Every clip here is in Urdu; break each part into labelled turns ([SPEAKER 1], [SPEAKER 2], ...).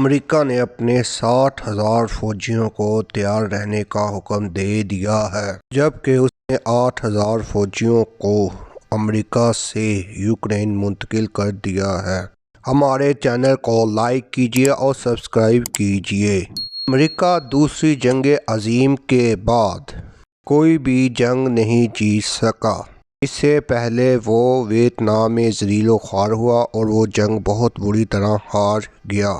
[SPEAKER 1] امریکہ نے اپنے 60,000 فوجیوں کو تیار رہنے کا حکم دے دیا ہے، جبکہ اس نے 8,000 فوجیوں کو امریکہ سے یوکرین منتقل کر دیا ہے۔ ہمارے چینل کو لائک کیجیے اور سبسکرائب کیجیے۔ امریکہ دوسری جنگ عظیم کے بعد کوئی بھی جنگ نہیں جیت سکا۔ اس سے پہلے وہ ویتنام میں ذلیل و خوار ہوا اور وہ جنگ بہت بری طرح ہار گیا۔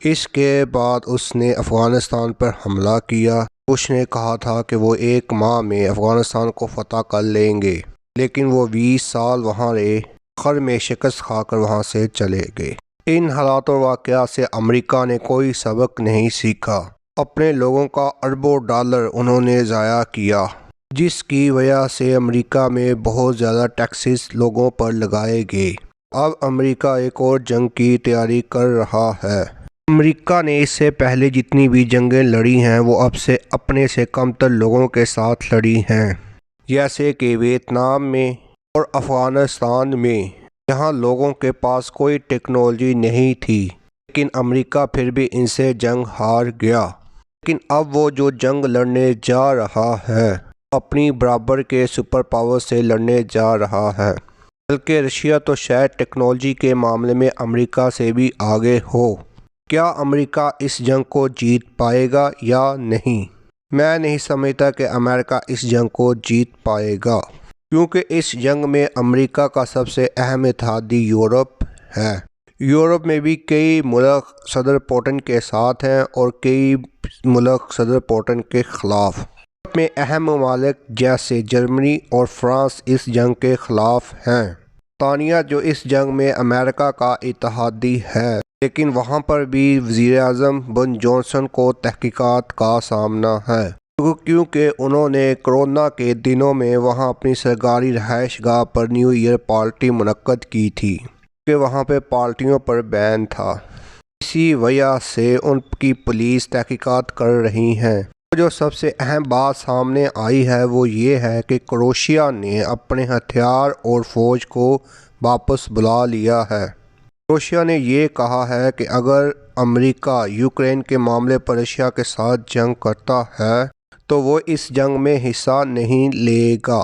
[SPEAKER 1] اس کے بعد اس نے افغانستان پر حملہ کیا۔ اس نے کہا تھا کہ وہ 1 ماہ میں افغانستان کو فتح کر لیں گے، لیکن وہ 20 سال وہاں رہے، آخر میں شکست کھا کر وہاں سے چلے گئے۔ ان حالات اور واقعات سے امریکہ نے کوئی سبق نہیں سیکھا۔ اپنے لوگوں کا اربوں ڈالر انہوں نے ضائع کیا، جس کی وجہ سے امریکہ میں بہت زیادہ ٹیکسز لوگوں پر لگائے گئے۔ اب امریکہ ایک اور جنگ کی تیاری کر رہا ہے۔ امریکہ نے اس سے پہلے جتنی بھی جنگیں لڑی ہیں وہ اب سے اپنے سے کم تر لوگوں کے ساتھ لڑی ہیں، جیسے کہ ویتنام میں اور افغانستان میں، جہاں لوگوں کے پاس کوئی ٹیکنالوجی نہیں تھی، لیکن امریکہ پھر بھی ان سے جنگ ہار گیا۔ لیکن اب وہ جو جنگ لڑنے جا رہا ہے، اپنی برابر کے سپر پاور سے لڑنے جا رہا ہے، بلکہ رشیا تو شاید ٹیکنالوجی کے معاملے میں امریکہ سے بھی آگے ہو۔ کیا امریکہ اس جنگ کو جیت پائے گا یا نہیں؟ میں نہیں سمجھتا کہ امریکہ اس جنگ کو جیت پائے گا، کیونکہ اس جنگ میں امریکہ کا سب سے اہم اتحادی یورپ ہے۔ یورپ میں بھی کئی ملک صدر پوٹن کے ساتھ ہیں اور کئی ملک صدر پوٹن کے خلاف۔ یورپ میں اہم ممالک جیسے جرمنی اور فرانس اس جنگ کے خلاف ہیں۔ برطانیہ جو اس جنگ میں امریکہ کا اتحادی ہے، لیکن وہاں پر بھی وزیر اعظم بورس جانسن کو تحقیقات کا سامنا ہے، کیونکہ انہوں نے کورونا کے دنوں میں وہاں اپنی سرکاری رہائش گاہ پر نیو ایئر پارٹی منعقد کی تھی، کہ وہاں پہ پارٹیوں پر بین تھا۔ اسی وجہ سے ان کی پولیس تحقیقات کر رہی ہے۔ جو سب سے اہم بات سامنے آئی ہے وہ یہ ہے کہ کروشیا نے اپنے ہتھیار اور فوج کو واپس بلا لیا ہے۔ کروشیا نے یہ کہا ہے کہ اگر امریکہ یوکرین کے معاملے پر رشیا کے ساتھ جنگ کرتا ہے تو وہ اس جنگ میں حصہ نہیں لے گا۔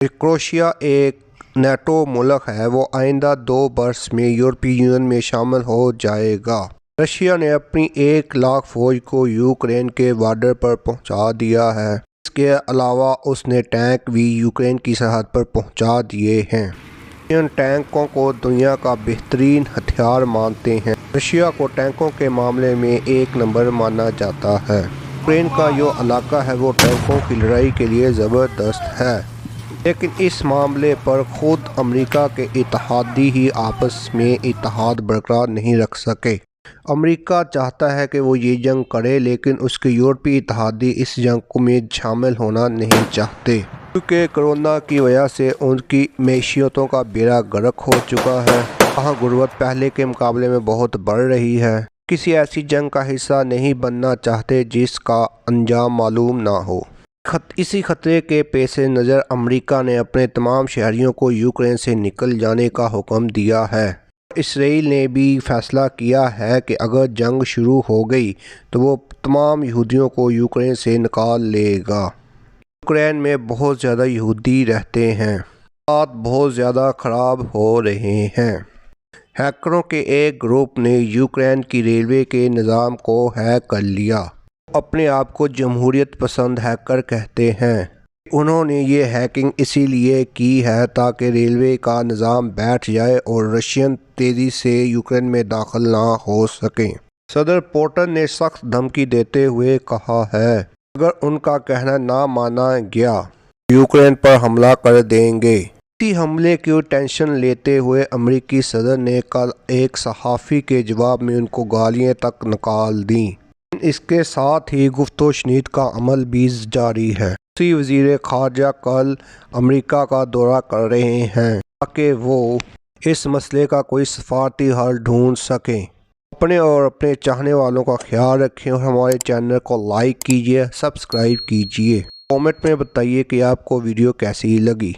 [SPEAKER 1] کروشیا ایک نیٹو ملک ہے، وہ آئندہ 2 برس میں یورپی یونین میں شامل ہو جائے گا۔ رشیا نے اپنی 1,00,000 فوج کو یوکرین کے بارڈر پر پہنچا دیا ہے۔ اس کے علاوہ اس نے ٹینک بھی یوکرین کی سرحد پر پہنچا دیے ہیں۔ ان ٹینکوں کو دنیا کا بہترین ہتھیار مانتے ہیں۔ رشیا کو ٹینکوں کے معاملے میں 1 نمبر مانا جاتا ہے۔ یوکرین کا جو علاقہ ہے وہ ٹینکوں کی لڑائی کے لیے زبردست ہے، لیکن اس معاملے پر خود امریکہ کے اتحادی ہی آپس میں اتحاد برقرار نہیں رکھ سکے۔ امریکہ چاہتا ہے کہ وہ یہ جنگ کرے، لیکن اس کے یورپی اتحادی اس جنگ میں شامل ہونا نہیں چاہتے، کیونکہ کورونا کی وجہ سے ان کی معیشتوں کا بیڑا غرق ہو چکا ہے۔ وہاں غربت پہلے کے مقابلے میں بہت بڑھ رہی ہے۔ کسی ایسی جنگ کا حصہ نہیں بننا چاہتے جس کا انجام معلوم نہ ہو۔ اسی خطرے کے پیش نظر امریکہ نے اپنے تمام شہریوں کو یوکرین سے نکل جانے کا حکم دیا ہے۔ اسرائیل نے بھی فیصلہ کیا ہے کہ اگر جنگ شروع ہو گئی تو وہ تمام یہودیوں کو یوکرین سے نکال لے گا۔ یوکرین میں بہت زیادہ یہودی رہتے ہیں۔ حالات بہت زیادہ خراب ہو رہے ہیں۔ ہیکروں کے ایک گروپ نے یوکرین کی ریلوے کے نظام کو ہیک کر لیا۔ اپنے آپ کو جمہوریت پسند ہیکر کہتے ہیں۔ انہوں نے یہ ہیکنگ اسی لیے کی ہے تاکہ ریلوے کا نظام بیٹھ جائے اور رشین تیزی سے یوکرین میں داخل نہ ہو سکیں۔ صدر پوٹن نے سخت دھمکی دیتے ہوئے کہا ہے اگر ان کا کہنا نہ مانا گیا یوکرین پر حملہ کر دیں گے۔ اسی حملے کی ٹینشن لیتے ہوئے امریکی صدر نے کل ایک صحافی کے جواب میں ان کو گالیاں تک نکال دیں۔ اس کے ساتھ ہی گفت و شنید کا عمل بھی جاری ہے۔ روسی وزیر خارجہ کل امریکہ کا دورہ کر رہے ہیں تاکہ وہ اس مسئلے کا کوئی سفارتی حل ڈھونڈ سکیں۔ اپنے اور اپنے چاہنے والوں کا خیال رکھیں اور ہمارے چینل کو لائک کیجیے، سبسکرائب کیجیے۔ کامنٹ میں بتائیے کہ آپ کو ویڈیو کیسی لگی۔